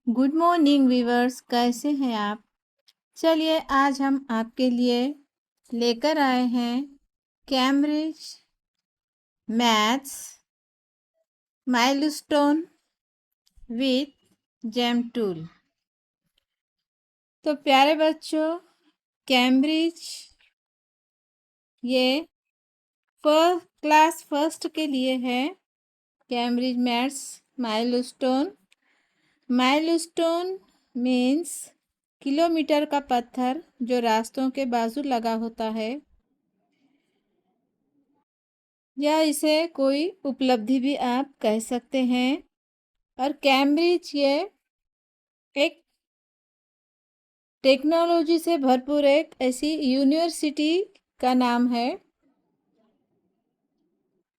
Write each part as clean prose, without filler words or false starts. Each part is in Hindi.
गुड मॉर्निंग वीवर्स, कैसे हैं आप। चलिए आज हम आपके लिए लेकर आए हैं Cambridge maths milestone with gem tool. तो प्यारे बच्चों, कैम्ब्रिज ये क्लास फर्स्ट के लिए है। Cambridge maths milestone. Milestone means kilometre का पत्थर जो रास्तों के बाजू लगा होता है, या इसे कोई उपलब्धि भी आप कह सकते हैं। और कैम्ब्रिज ये एक टेक्नोलॉजी से भरपूर एक ऐसी यूनिवर्सिटी का नाम है।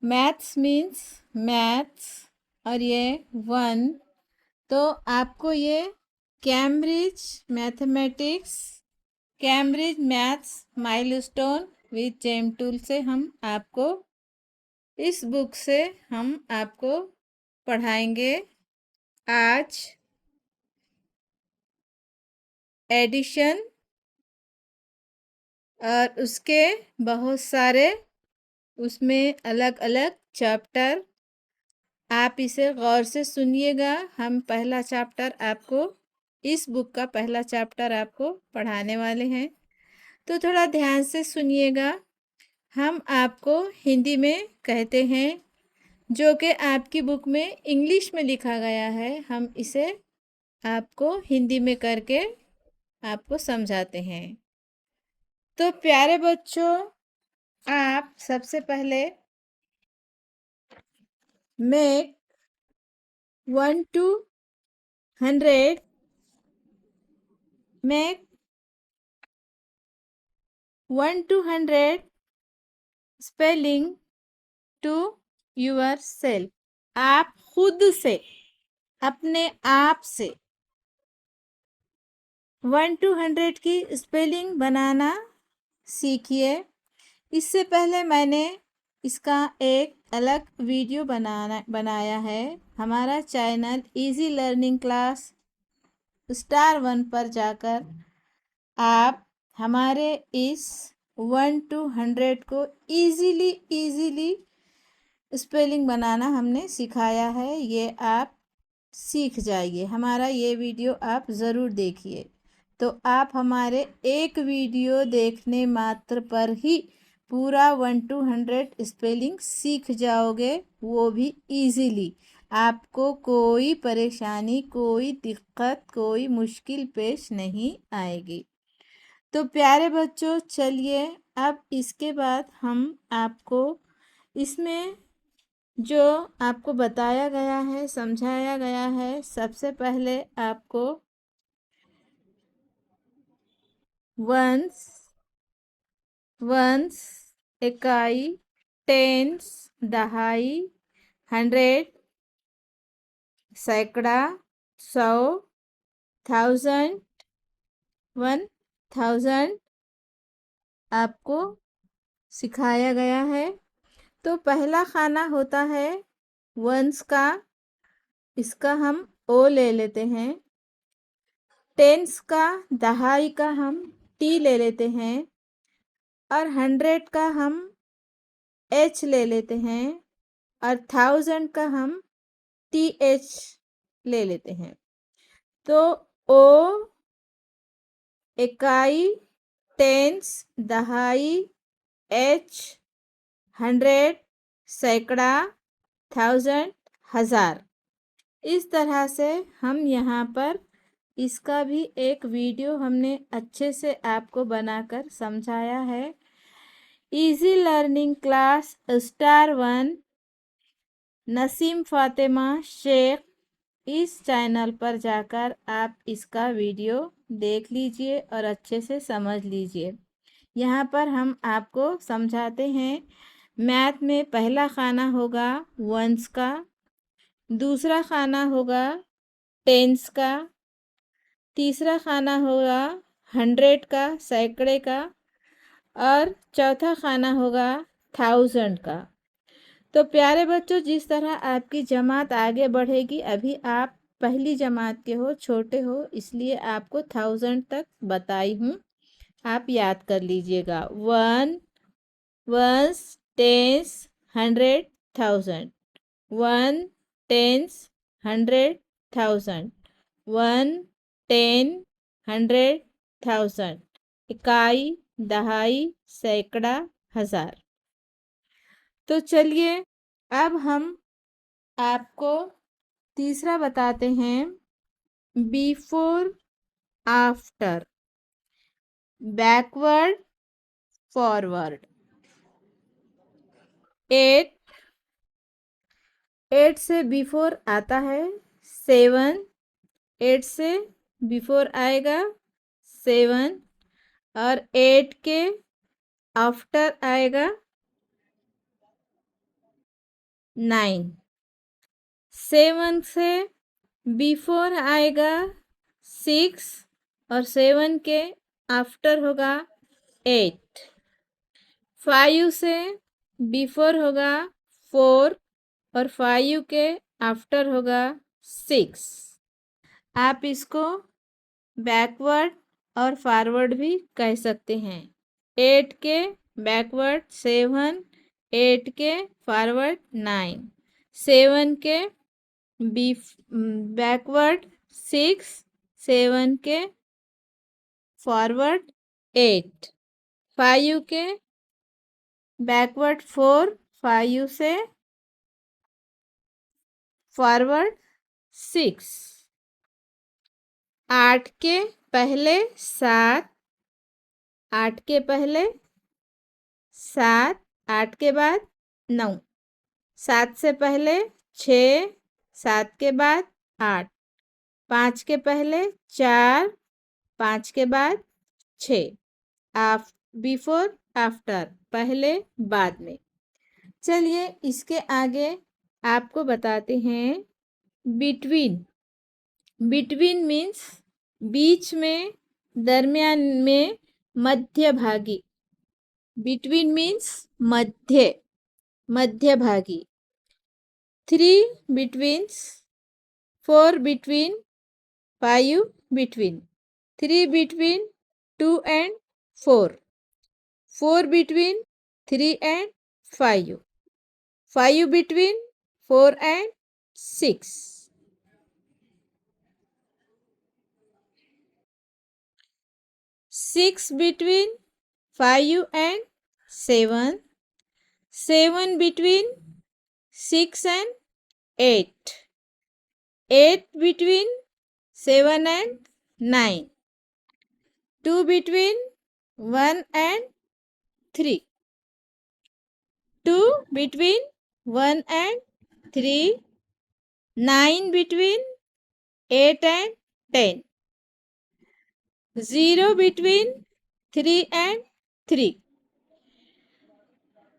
मैथ्स मीन्स मैथ्स और ये वन, तो आपको ये Cambridge mathematics, Cambridge maths milestone with gem tool से हम आपको इस बुक से हम आपको पढ़ाएंगे। आज एडिशन और उसके बहुत सारे उसमें अलग अलग चैप्टर, आप इसे गौर से सुनिएगा। हम पहला चैप्टर आपको, इस बुक का पहला चैप्टर आपको पढ़ाने वाले हैं, तो थोड़ा ध्यान से सुनिएगा। हम आपको हिंदी में कहते हैं, जो कि आपकी बुक में इंग्लिश में लिखा गया है, हम इसे आपको हिंदी में करके आपको समझाते हैं। तो प्यारे बच्चों, आप सबसे पहले make 1 to 100, make 1 to 100 spelling to yourself. आप खुद से, अपने आप से 1 to 100 की स्पेलिंग बनाना सीखिए। इससे पहले मैंने इसका एक अलग वीडियो बनाया है। हमारा channel easy learning class star 1 पर जाकर आप हमारे इस 1 to 100 को इजीली स्पेलिंग बनाना हमने सिखाया है। ये आप सीख जाइए, हमारा ये वीडियो आप ज़रूर देखिए। तो आप हमारे एक वीडियो देखने मात्र पर ही पूरा 1 to 100 स्पेलिंग सीख जाओगे, वो भी इजीली। आपको कोई परेशानी, कोई दिक्कत, कोई मुश्किल पेश नहीं आएगी। तो प्यारे बच्चों, चलिए अब इसके बाद हम आपको इसमें जो आपको बताया गया है, समझाया गया है, सबसे पहले आपको वंस, वंस इकाई, टेंस दहाई, 100 सैकड़ा, 100 1000 1000 आपको सिखाया गया है। तो पहला खाना होता है वंस का, इसका हम ओ ले लेते हैं। टेंस का, दहाई का हम टी ले लेते हैं। और 100 का हम एच ले लेते हैं। और 1000 का हम टी एच ले लेते हैं। तो ओ इकाई, टेंस दहाई, एच 100 सैकड़ा, 1000 हजार। इस तरह से हम यहाँ पर इसका भी एक वीडियो हमने अच्छे से आपको बनाकर समझाया है। Easy learning class star 1 Naseem Fatima Shaikh, इस चैनल पर जाकर आप इसका वीडियो देख लीजिए और अच्छे से समझ लीजिए। यहाँ पर हम आपको समझाते हैं। मैथ में पहला खाना होगा वंस का, दूसरा खाना होगा टेंस का, तीसरा खाना होगा 100 का, सैकड़े का, और चौथा खाना होगा 1000 का। तो प्यारे बच्चों, जिस तरह आपकी जमात आगे बढ़ेगी, अभी आप पहली जमात के हो, छोटे हो, इसलिए आपको 1000 तक बताई हूँ, आप याद कर लीजिएगा। 1 वंस टेंस 100,000, 1 टेंस 100,000, 1 10 100,000, इकाई, दहाई, सैकड़ा, हजार। तो चलिए अब हम आपको तीसरा बताते हैं, बिफोर आफ्टर, बैकवर्ड फॉरवर्ड। 8 से बिफोर आता है 7, 8 से बिफोर आएगा 7, और 8 के आफ्टर आएगा 9। 7 से बिफोर आएगा 6, और 7 के आफ्टर होगा 8। 5 से बिफोर होगा 4, और 5 के आफ्टर होगा 6। आप इसको बैकवर्ड और फॉरवर्ड भी कह सकते हैं। 8 के बैकवर्ड 7, 8 के फॉरवर्ड 9, 7 के बैकवर्ड 6, 7 के फॉरवर्ड 8, 5 के बैकवर्ड 4, 5 से फॉरवर्ड 6, 8 के पहले 7, 8 के पहले 7, 8 के बाद 9, 7 से पहले 6, 7 के बाद 8, 5 के पहले 4, 5 के बाद 6। बिफोर आफ्टर, पहले बाद में। चलिए इसके आगे आपको बताते हैं, बिटवीन। बिटवीन मीन्स बीच में, दरमियान में, मध्य भागी। बिटवीन मीन्स मध्य, मध्य भागी। 3 बिटवीन्स, 4 between, 5 between, 3 between 2 and 4, 4 between 3 and 5, 5 between 4 and 6, 6 between 5 and 7, 7 between 6 and 8, 8 between 7 and 9, 2 between 1 and 3, 2 between 1 and 3, 9 between 8 and 10, 0 between 3 and 3।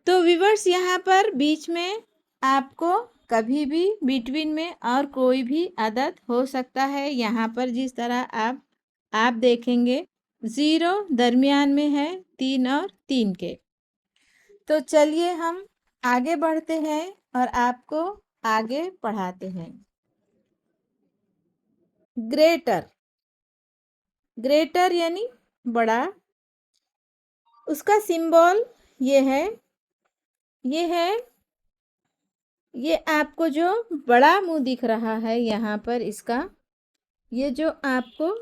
तो व्यूअर्स, यहाँ पर बीच में आपको कभी भी बिटवीन में और कोई भी अदद हो सकता है। यहाँ पर जिस तरह आप देखेंगे 0 दरमियान में है 3 और 3 के। तो चलिए हम आगे बढ़ते हैं और आपको आगे पढ़ाते हैं। ग्रेटर, ग्रेटर यानी बड़ा। उसका सिंबल ये है, ये आपको जो बड़ा मुंह दिख रहा है यहाँ पर, इसका ये जो आपको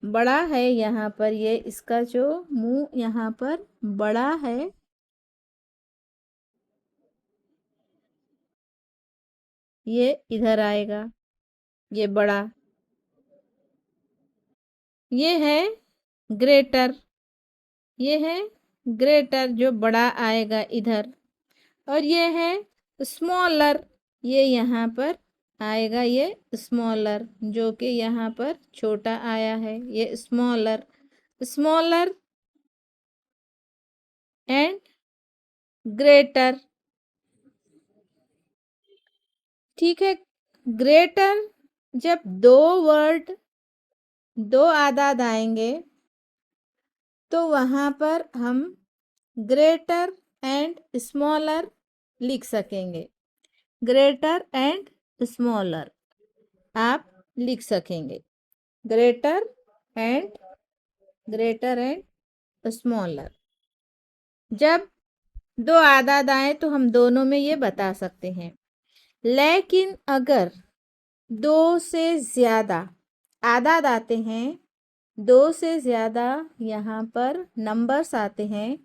बड़ा है यहाँ पर, ये इसका जो मुंह यहाँ पर बड़ा है, ये इधर आएगा, ये बड़ा। ये है ग्रेटर, ये है ग्रेटर जो बड़ा आएगा इधर। और ये है स्मॉलर, ये यहाँ पर आएगा, ये स्मॉलर जो कि यहाँ पर छोटा आया है, ये स्मॉलर। स्मॉलर एंड ग्रेटर, ठीक है। ग्रेटर जब दो आदाद आएंगे तो वहाँ पर हम ग्रेटर एंड स्मॉलर लिख सकेंगे, ग्रेटर एंड स्मॉलर। आप लिख सकेंगे। Greater and smaller. जब दो आदाद आए तो हम दोनों में ये बता सकते हैं। लेकिन अगर दो से ज़्यादा आदाद आते हैं, दो से ज़्यादा यहाँ पर नंबर्स आते हैं,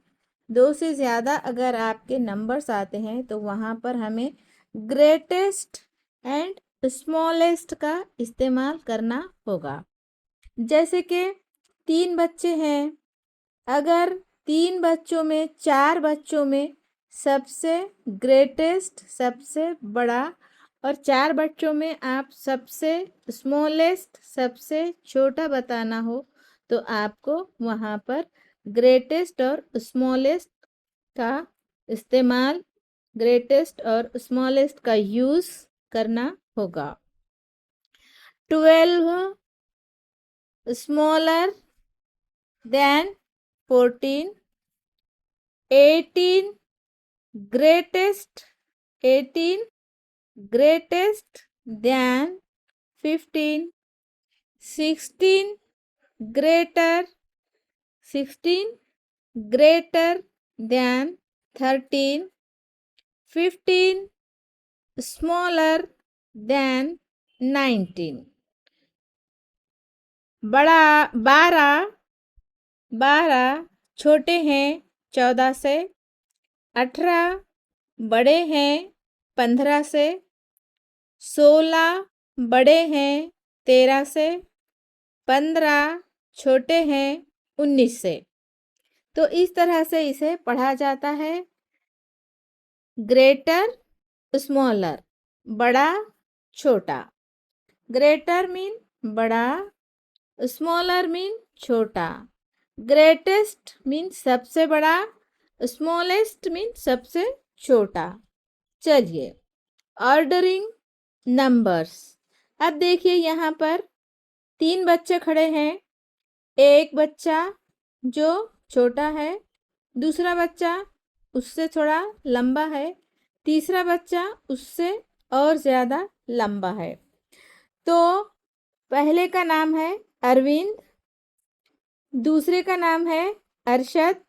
दो से ज़्यादा अगर आपके नंबर्स आते हैं तो वहाँ पर हमें ग्रेटेस्ट एंड स्मॉलेस्ट का इस्तेमाल करना होगा। जैसे कि 3 बच्चे हैं, अगर 3 बच्चों में 4 बच्चों में सबसे ग्रेटेस्ट सबसे बड़ा और 4 बच्चों में आप सबसे स्मॉलेस्ट सबसे छोटा बताना हो तो आपको वहाँ पर ग्रेटेस्ट और स्मॉलेस्ट का इस्तेमाल, ग्रेटेस्ट और स्मॉलेस्ट का यूज़ करना होगा। 12 smaller than 14, 18 greatest, 18 greatest than 15, 16 greater, 16 greater than 13, 15 smaller than 19। बड़ा 12 छोटे हैं 14 से, 18 बड़े हैं 15 से, 16 बड़े हैं 13 से, 15 छोटे हैं 19 से। तो इस तरह से इसे पढ़ा जाता है। ग्रेटर स्मॉलर, बड़ा छोटा। ग्रेटर मीन बड़ा, स्मॉलर मीन छोटा। ग्रेटेस्ट मीन सबसे बड़ा, स्मॉलेस्ट मीन सबसे छोटा। चलिए, ऑर्डरिंग नंबर्स। अब देखिए यहाँ पर 3 बच्चे खड़े हैं। एक बच्चा जो छोटा है, दूसरा बच्चा उससे थोड़ा लंबा है, तीसरा बच्चा उससे और ज़्यादा लंबा है। तो पहले का नाम है अरविंद, दूसरे का नाम है अरशद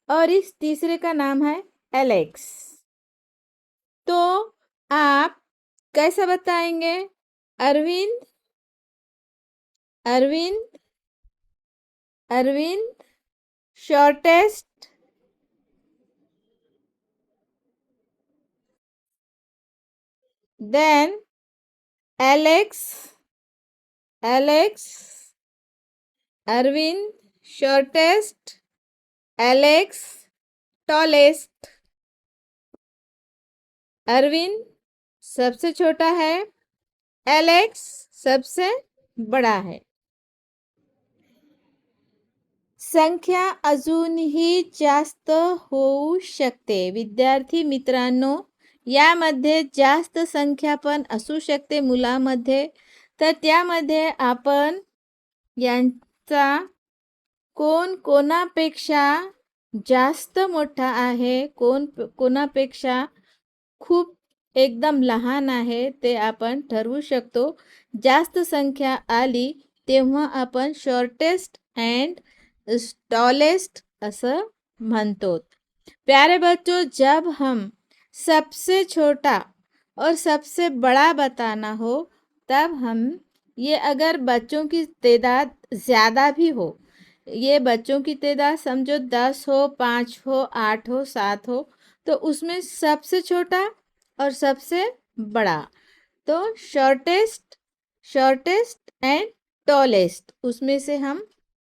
और इस तीसरे का नाम है एलेक्स। तो आप कैसा बताएंगे? Arvind, Arvind, Arvind shortest, then Alex, Alex, Arvind shortest, Alex tallest. Arvind सबसे छोटा है, एलेक्स सबसे बड़ा है। संख्या अजूनही जास्त होऊ शकते। विद्यार्थी मित्रांनो, यामध्ये जास्त संख्या पण असू शकते मुलामध्ये, तर त्यामध्ये आपण यांचा कोण कोणापेक्षा जास्त मोठा आहे, कोण कोणापेक्षा खूप एकदम लहान आहे ते आपण ठरवू शकतो। जास्त संख्या आली तेव्हा आपण शॉर्टेस्ट एंड टॉलेस्ट असं म्हणतो। प्यारे बच्चों, जब हम सबसे छोटा और सबसे बड़ा बताना हो तब हम ये अगर बच्चों की तादाद ज़्यादा भी हो, ये बच्चों की तादाद समझो 10 हो, 5 हो, 8 हो, 7 हो, तो उसमें सबसे छोटा और सबसे बड़ा, तो शॉर्टेस्ट, शॉर्टेस्ट एंड टॉलेस्ट उसमें से हम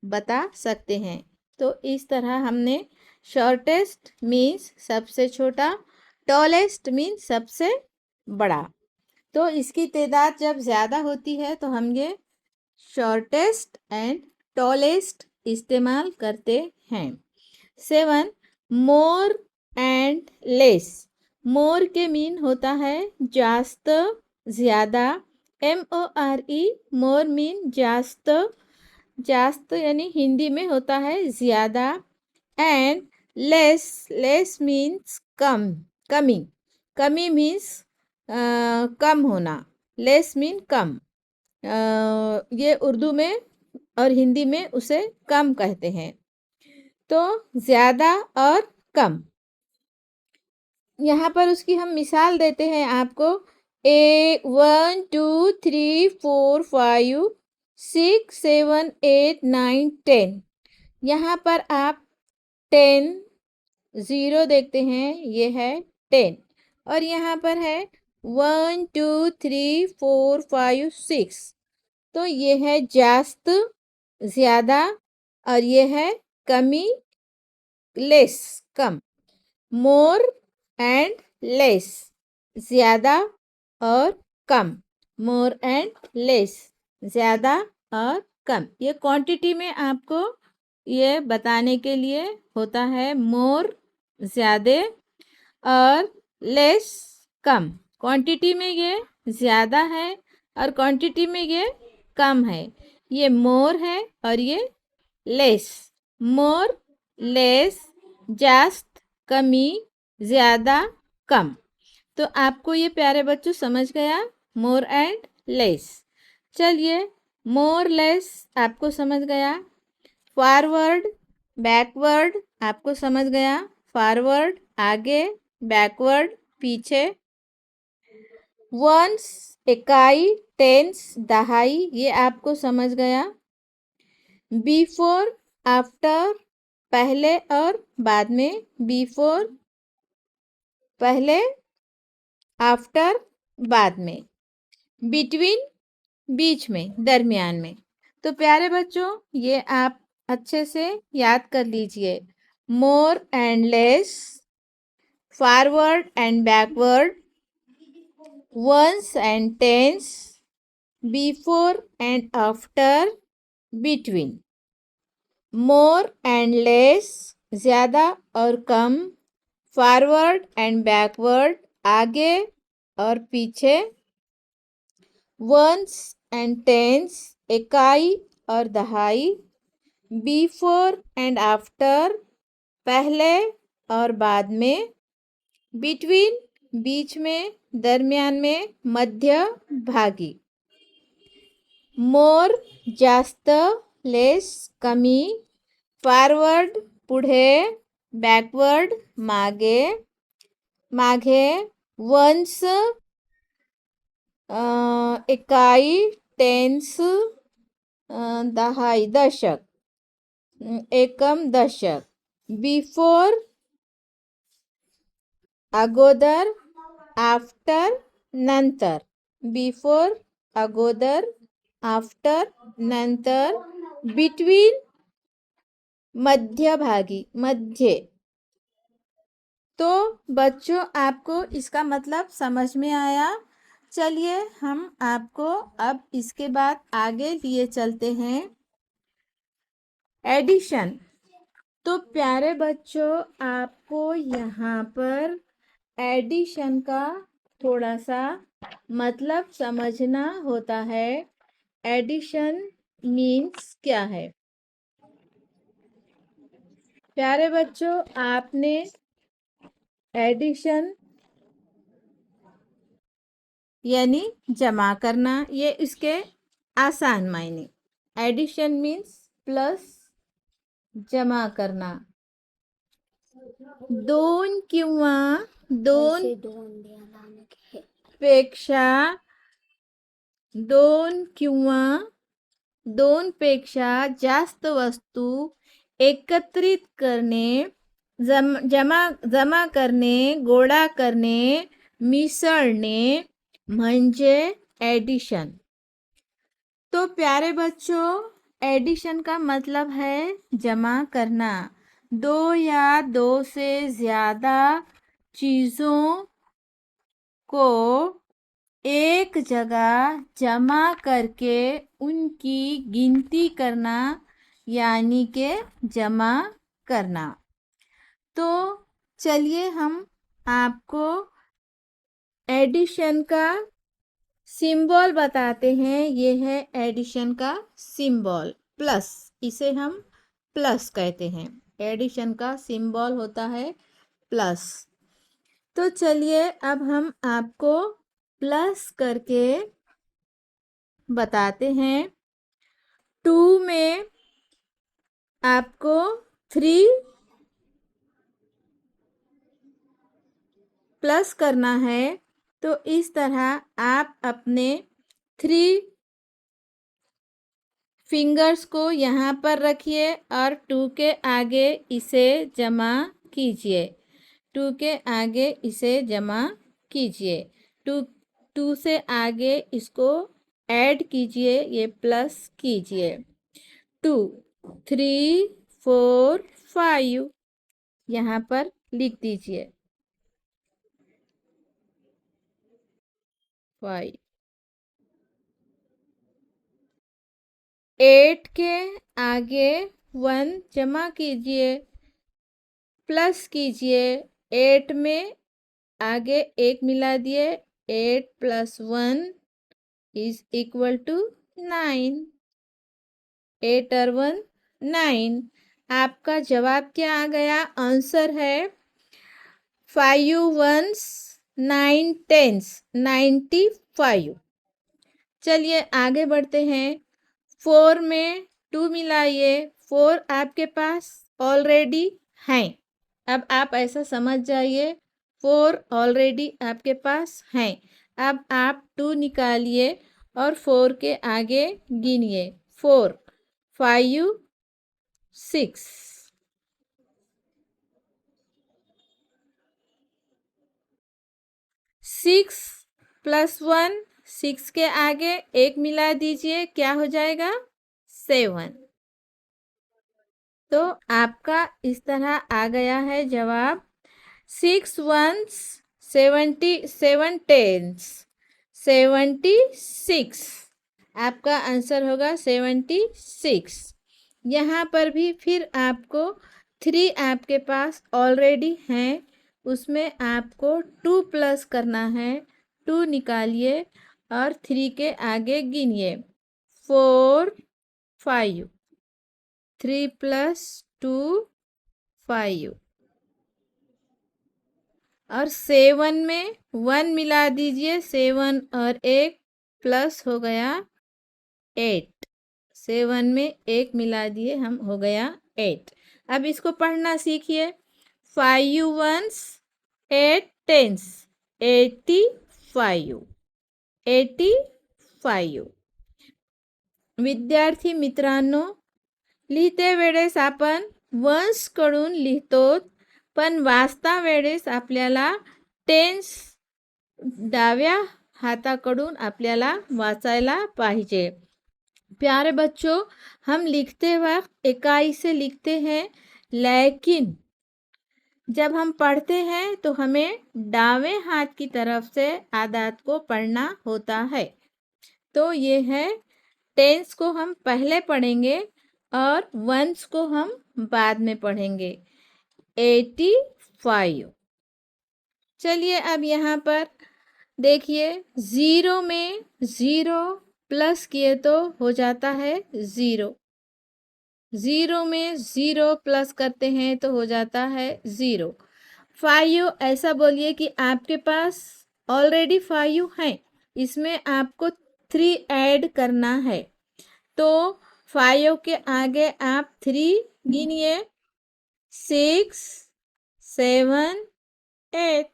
बता सकते हैं। तो इस तरह हमने शॉर्टेस्ट मीन्स सबसे छोटा, टॉलेस्ट मीन्स सबसे बड़ा। तो इसकी तादाद जब ज़्यादा होती है तो हम ये शॉर्टेस्ट एंड टॉलेस्ट इस्तेमाल करते हैं। 7 मोर एंड लेस। मोर के मीन होता है जास्त, ज़्यादा। MORE, मोर मीन जास्त, जास्त यानी हिंदी में होता है ज़्यादा। एंड लेस, लेस मीन्स कम, कमी, कमी मीन्स कम होना। लेस मीन कम। ये उर्दू में और हिंदी में उसे कम कहते हैं। तो ज़्यादा और कम, यहाँ पर उसकी हम मिसाल देते हैं आपको। 1 2 3 4 5 6 7 8 9 10। यहाँ पर आप 10 0 देखते हैं, ये है 10। और यहाँ पर है 1 2 3 4 5 6, तो ये है जास्त, ज़्यादा, और ये है कमी, less, come. More and less, ज़्यादा और कम। मोर एंड लेस, ज़्यादा और कम। ये क्वांटिटी में आपको ये बताने के लिए होता है। मोर ज़्यादा और लेस कम। क्वांटिटी में ये ज़्यादा है और क्वांटिटी में ये कम है। ये मोर है और ये लेस। मोर, लेस, जास्त, कमी, ज़्यादा, कम। तो आपको ये प्यारे बच्चों समझ गया मोर एंड लेस। चलिए, मोर लेस आपको समझ गया। फॉरवर्ड, बैकवर्ड आपको समझ गया। फॉरवर्ड आगे, बैकवर्ड पीछे। वंस इकाई, टेंस दहाई, ये आपको समझ गया। बिफोर, आफ्टर पहले और बाद में। बिफोर पहले, आफ्टर बाद में। बिटवीन बीच में, दरमियान में। तो प्यारे बच्चों, ये आप अच्छे से याद कर लीजिए। More and less, forward and backward, ones and tens, before and after, between. More and less, ज़्यादा और कम। फॉरवर्ड एंड बैकवर्ड, आगे और पीछे। वंस एंड टेंस, इकाई और दहाई। बिफोर एंड आफ्टर, पहले और बाद में। बिटवीन बीच में, दरमियान में, मध्य भागी। मोर जास्त, लेस कमी। फॉरवर्ड पुढे, बॅकवर्ड मागे, मागे। वन्स इकाई, टेन्स दहाई, दशक, एकम, दशक। बिफोर अगोदर, आफ्टर नंतर। बिफोर अगोदर, आफ्टर नंतर। बिटवीन मध्यभागी, मध्य। तो बच्चों, आपको इसका मतलब समझ में आया। चलिए, हम आपको अब इसके बाद आगे लिए चलते हैं। एडिशन। तो प्यारे बच्चों, आपको यहाँ पर एडिशन का थोड़ा सा मतलब समझना होता है। एडिशन मीन्स क्या है? प्यारे बच्चों, आपने एडिशन यानी जमा करना, ये इसके आसान मायने। एडिशन मीन्स प्लस, जमा करना। दोन किंवा दोन पेक्षा, दोन किंवा दोन पेक्षा जास्त वस्तू एकत्रित करणे, जमा करणे, गोळा करणे, मिसळणे म्हणजे एडिशन। तो प्यारे बच्चों, एडिशन का मतलब है जमा करना। दो या दो से ज़्यादा चीज़ों को एक जगह जमा करके उनकी गिनती करना, यानी के जमा करना। तो चलिए, हम आपको एडिशन का सिंबल बताते हैं। ये है एडिशन का सिंबल, प्लस। इसे हम प्लस कहते हैं। एडिशन का सिंबल होता है प्लस। तो चलिए, अब हम आपको प्लस करके बताते हैं। 2 में आपको 3 प्लस करना है, तो इस तरह आप अपने 3 फिंगर्स को यहाँ पर रखिए और 2 के आगे इसे जमा कीजिए। 2 के आगे इसे जमा कीजिए। 2 से आगे इसको ऐड कीजिए, ये प्लस कीजिए। 2 3 4 5 यहाँ पर लिख दीजिए 5। 8 के आगे 1 जमा कीजिए, प्लस कीजिए। 8 में आगे 1 मिला दिए। 8 + 1 = 9। 8 और 1 9। आपका जवाब क्या आ गया? आंसर है 5 1s 9 10s 95। चलिए आगे बढ़ते हैं। 4 में 2 मिलाइए। 4 आपके पास ऑलरेडी हैं। अब आप ऐसा समझ जाइए 4 ऑलरेडी आपके पास हैं। अब आप 2 निकालिए और 4 के आगे गिनिए। 4 5 6। 6 + 1 6 के आगे 1 मिला दीजिए, क्या हो जाएगा? 7। तो आपका इस तरह आ गया है जवाब। 6 1s 77 10s 76। आपका आंसर होगा 76। यहाँ पर भी फिर आपको 3 आपके पास ऑलरेडी हैं, उसमें आपको 2 प्लस करना है। 2 निकालिए और 3 के आगे गिनिए। 4 5। 3 + 2 5। और 7 में 1 मिला दीजिए। 7 और 1 प्लस हो गया 8। 7 में 1 मिला दिए हम, हो गया 8। अब इसको पढ़ना सीखिए। 5 1s 8 10s 85। 85। विद्यार्थी मित्रांनो, लिहिते वेळेस आपण वन्सकडून लिहितो, पण वाचता वेळेस आपल्याला टेन्स डाव्या हाथाकडून आपल्याला वाचायला पाहिजे। प्यारे बच्चों, हम लिखते वक्त इकाई से लिखते हैं, लेकिन जब हम पढ़ते हैं तो हमें दावे हाथ की तरफ से आदात को पढ़ना होता है। तो ये है, टेंस को हम पहले पढ़ेंगे और वंस को हम बाद में पढ़ेंगे। 85। चलिए अब यहाँ पर देखिए, 0 में 0 प्लस किए तो हो जाता है 0। 0 में 0 प्लस करते हैं तो हो जाता है 0। 5 ऐसा बोलिए कि आपके पास ऑलरेडी 5 हैं, इसमें आपको 3 ऐड करना है। तो 5 के आगे आप 3 गिनिए। 6 7 8।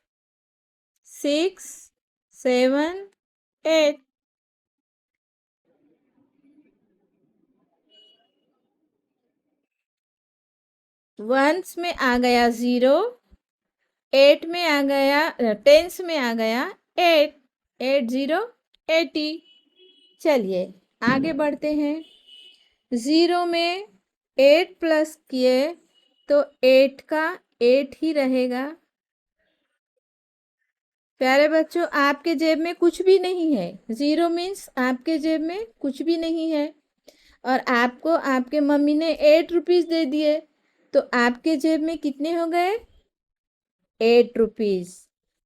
6 7 8। वंस में आ गया 0। 8 में आ गया, टेंस में आ गया 8। 8 0 80। चलिए आगे बढ़ते हैं। 0 में 8 प्लस किए तो 8 का 8 ही रहेगा। प्यारे बच्चों, आपके जेब में कुछ भी नहीं है। 0 मीन्स आपके जेब में कुछ भी नहीं है और आपको आपके मम्मी ने 8 रुपीज़ दे दिए, तो आपके जेब में कितने हो गए? 8 रुपीज़।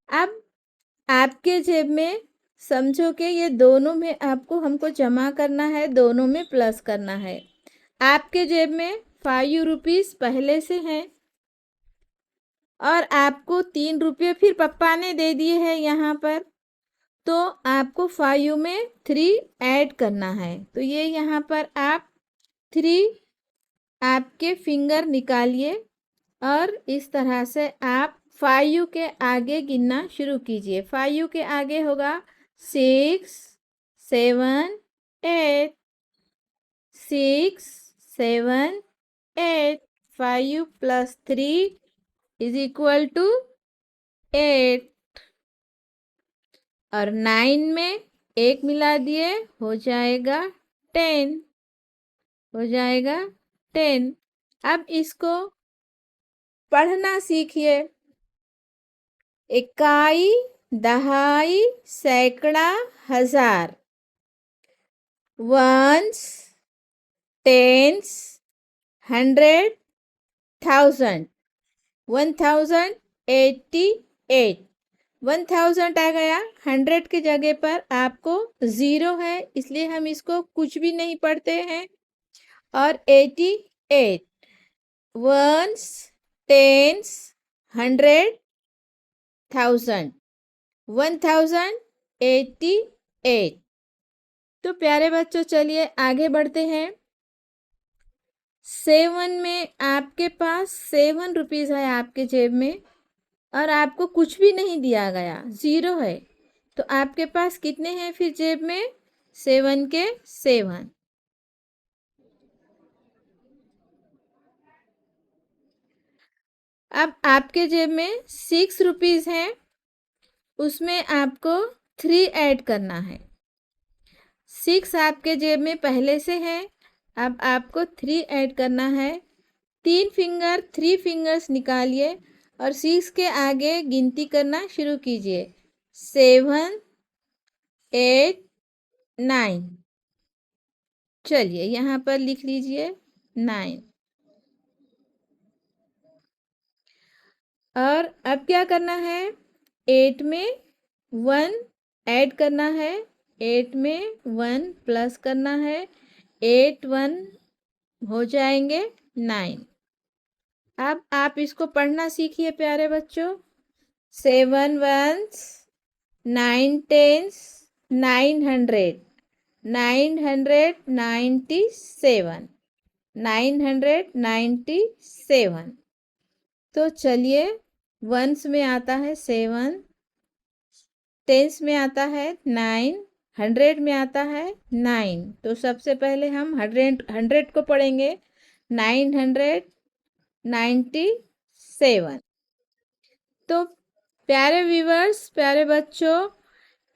अब आपके जेब में समझो कि ये दोनों में आपको हमको जमा करना है, दोनों में प्लस करना है। आपके जेब में 5 रुपीज़ पहले से हैं और आपको 3 रुपये फिर पप्पा ने दे दिए हैं यहाँ पर, तो आपको 5 में 3 ऐड करना है। तो ये यहाँ पर आप 3 आपके फिंगर निकालिए और इस तरह से आप 5 के आगे गिनना शुरू कीजिए। 5 के आगे होगा 6 7 8 6 7 8 5 + 3 = 8 और 9 में 1 मिला दिए हो जाएगा 10, हो जाएगा 10। अब इसको पढ़ना सीखिए। इकाई, दहाई, सैकड़ा, हजार। Once, tens, 100, 1000। 1088। 1000 आ गया। 100 की जगह पर आपको 0 है, इसलिए हम इसको कुछ भी नहीं पढ़ते हैं। और 88। Ones, tens, 100, 1000। 1088। तो प्यारे बच्चों, चलिए आगे बढ़ते हैं। 7 में आपके पास 7 रुपीज़ है आपके जेब में और आपको कुछ भी नहीं दिया गया, 0 है। तो आपके पास कितने हैं फिर जेब में? 7 के 7। अब आपके जेब में 6 रुपीज़ हैं, उसमें आपको 3 ऐड करना है। 6 आपके जेब में पहले से है, अब आपको 3 ऐड करना है। 3 फिंगर्स निकालिए और 6 के आगे गिनती करना शुरू कीजिए। 7 8 9। चलिए यहाँ पर लिख लीजिए 9। और अब क्या करना है? 8 में 1 ऐड करना है, 8 में 1 प्लस करना है, 8 1 हो जाएंगे 9। अब आप इसको पढ़ना सीखिए प्यारे बच्चों। 7 1s 9 10s 900 997 997। तो चलिए, वंस में आता है 7, टेंस में आता है 9, 100 में आता है 9। तो सबसे पहले हम 100 को पढ़ेंगे। 997। तो प्यारे व्यूवर्स, प्यारे बच्चों,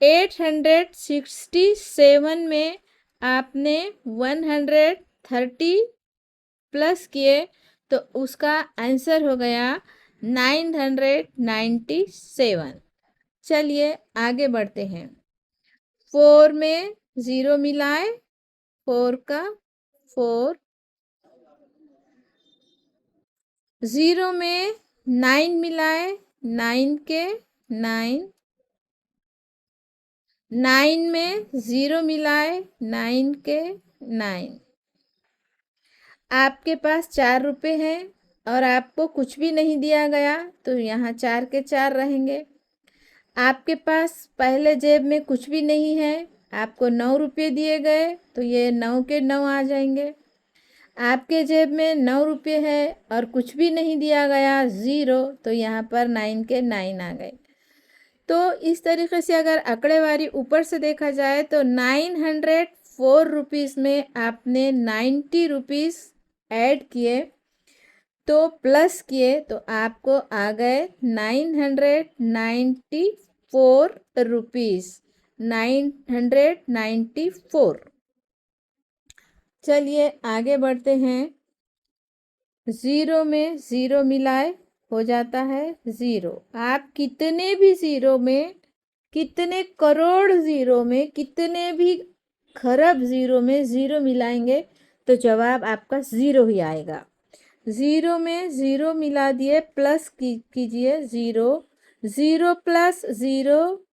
867 में आपने 130 प्लस किए तो उसका आंसर हो गया 997। चलिए आगे बढ़ते हैं। 4 में 0 मिलाए, 4 का 4। 0 में 9 मिलाए, 9 के 9। 9 में 0 मिलाए, 9 के 9। आपके पास 4 रुपये हैं और आपको कुछ भी नहीं दिया गया, तो यहाँ 4 के 4 रहेंगे। आपके पास पहले जेब में कुछ भी नहीं है, आपको 9 रुपये दिए गए, तो ये 9 के 9 आ जाएंगे। आपके जेब में 9 रुपये है और कुछ भी नहीं दिया गया, 0, तो यहाँ पर 9 के 9 आ गए। तो इस तरीके से अगर आंकड़ेवारी ऊपर से देखा जाए तो 904 रुपीज़ में आपने 90 रुपीज़ ऐड किए, तो प्लस किए, तो आपको आ गए 994 रुपीज़। 994। चलिए आगे बढ़ते हैं। 0 में 0 मिलाए हो जाता है 0। आप कितने भी ज़ीरो में, कितने करोड़ ज़ीरो में, कितने भी खरब ज़ीरो में 0 मिलाएंगे तो जवाब आपका 0 ही आएगा। 0 में 0 मिला दिए, प्लस कीजिए 0। 0 + 0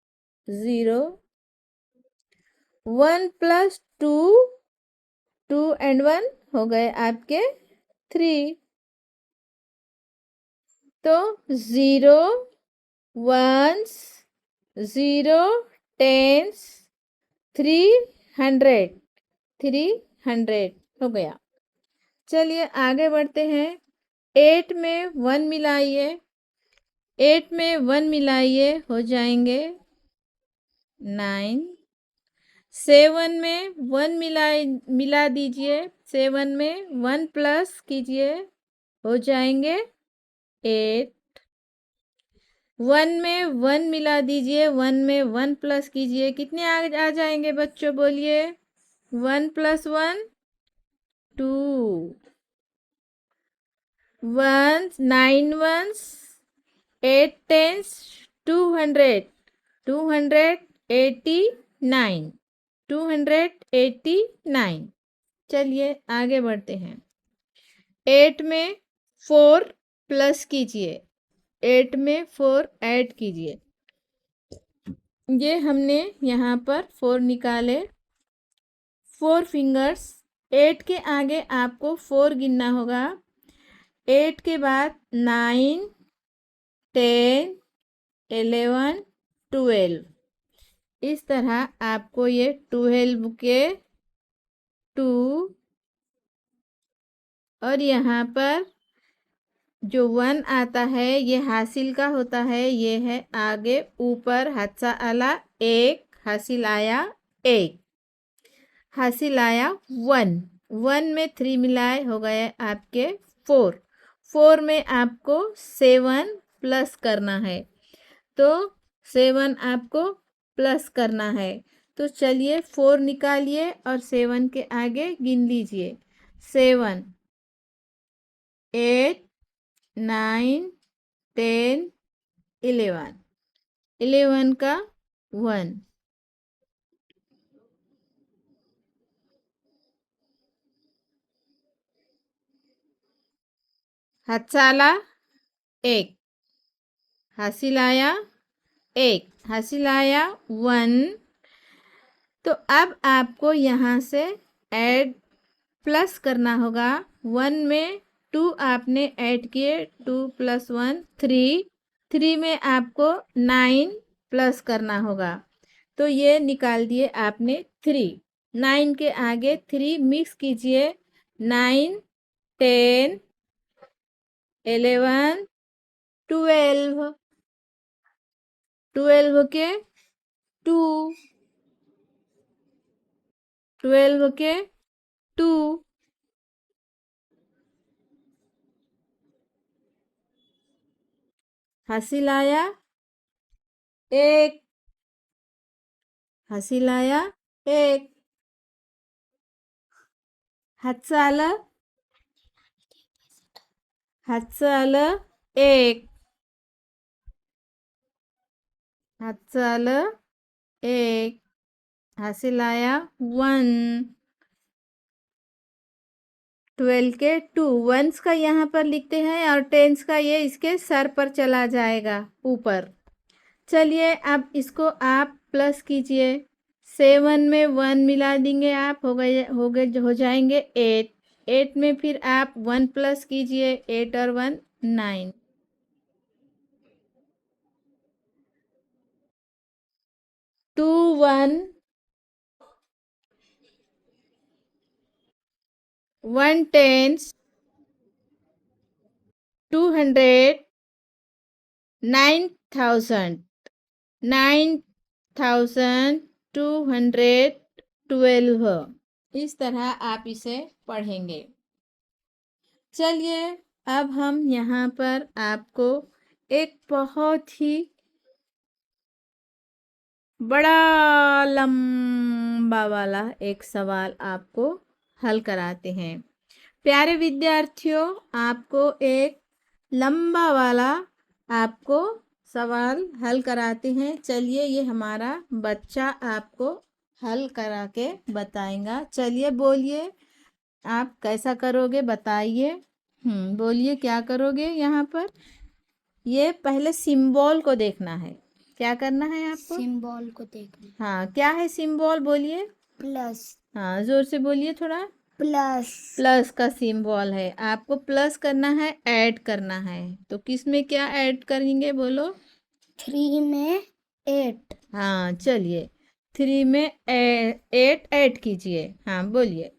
0। 1 + 2 2 and 1 हो गए आपके 3। तो 0 1s 0 टेंस 300 हो गया। चलिए आगे बढ़ते हैं। 8 में 1 मिलाइए, 8 में 1 मिलाइए, हो जाएंगे 9। 7 में 1 मिला दीजिए, 7 में 1 प्लस कीजिए, हो जाएंगे 8। 1 में 1 मिला दीजिए, 1 में 1 प्लस कीजिए, कितने आ जाएंगे बच्चों, बोलिए। 1 + 1 2। 9 ones 8 tens 200 289 289। चलिए आगे बढ़ते हैं। 8 में 4 प्लस कीजिए, 8 में 4 ऐड कीजिए। ये हमने यहाँ पर 4 निकाले, 4 फिंगर्स। 8 के आगे आपको 4 गिनना होगा। 8 के बाद 9 10 11 12। इस तरह आपको ये 12 के 2 और यहाँ पर जो 1 आता है ये हासिल का होता है, ये है आगे ऊपर हादसा आला 1, हासिल आया 1, हासिल आया 1। 1 में 3 मिलाए, हो गए आपके 4। 4 में आपको 7 प्लस करना है, तो 7 आपको प्लस करना है। तो चलिए 4 निकालिए और 7 के आगे गिन लीजिए। 7 8 9 10 11। 11 का 1। हादसाला 1, हासिल आया 1, हासिल आया 1। तो अब आपको यहाँ से ऐड प्लस करना होगा। 1 में 2 आपने ऐड किए, 2 + 1 3। 3 में आपको 9 प्लस करना होगा, तो ये निकाल दिए आपने 3। 9 के आगे 3 मिक्स कीजिए, 9 10 11 12। 12 के 2, 12 के 2। हासिल आया 1, हासिल आया 1। हादसा आलं 1, हादसा आलं 1, हासिल आया 1। 12 के 2 वंस का यहाँ पर लिखते हैं और टेंस का ये इसके सर पर चला जाएगा ऊपर। चलिए अब इसको आप प्लस कीजिए। 7 में 1 मिला देंगे आप, हो जाएंगे 8। 8 में फिर आप 1 प्लस कीजिए, 8 और 1 9। 2 1 1 tens 200 9,000 9,212। इस तरह आप इसे पढ़ेंगे। चलिए अब हम यहाँ पर आपको एक बहुत ही बड़ा लंबा वाला एक सवाल आपको हल कराते हैं। प्यारे विद्यार्थियों, आपको एक लंबा वाला आपको सवाल हल कराते हैं। चलिए ये हमारा बच्चा आपको हल करा के बताएगा। चलिए बोलिए, आप कैसा करोगे बताइए। बोलिए क्या करोगे। यहाँ पर ये पहले सिंबल को देखना है। क्या करना है आपको? सिंबल को देखना। हाँ, क्या है सिंबल, बोलिए। प्लस। हाँ, जोर से बोलिए थोड़ा। प्लस। प्लस का सिंबल है, आपको प्लस करना है, ऐड करना है। तो किस में क्या ऐड करेंगे, बोलो। 3 में 8। हाँ चलिए, 3 में 8 ऐड कीजिए। हाँ बोलिए।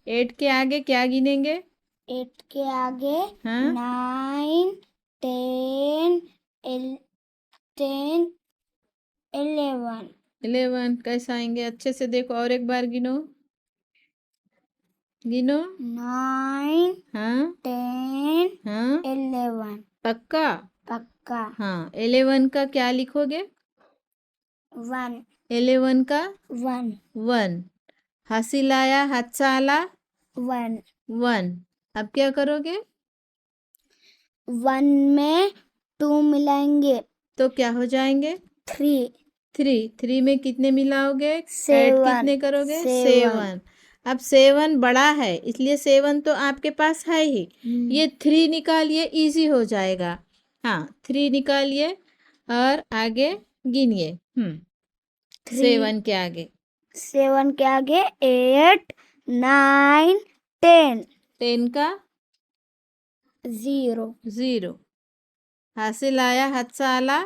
8 के आगे क्या गिनेंगे? 8 के आगे हाँ 9 10 10 11 11 कैसे आएंगे? अच्छे से देखो और एक बार गिनो। गिनो। 9 हाँ 10 हाँ 11 पक्का? पक्का। हाँ 11 का क्या लिखोगे? 1 11 का 1 1। हासिल आया, हाथ से आला 1 1। अब क्या करोगे? 1 में 2 मिलाएंगे तो क्या हो जाएंगे? 3 3 में कितने मिलाओगे? ऐड 7 कितने करोगे? 7 7। अब 7 बड़ा है इसलिए 7 तो आपके पास है ही। ये 3 निकालिए, इजी हो जाएगा। हाँ 3 निकालिए और आगे गिनिए। 7 के आगे 7 के आगे 8 9 10 10 का 0 0। हासिल आया, हाथ से आला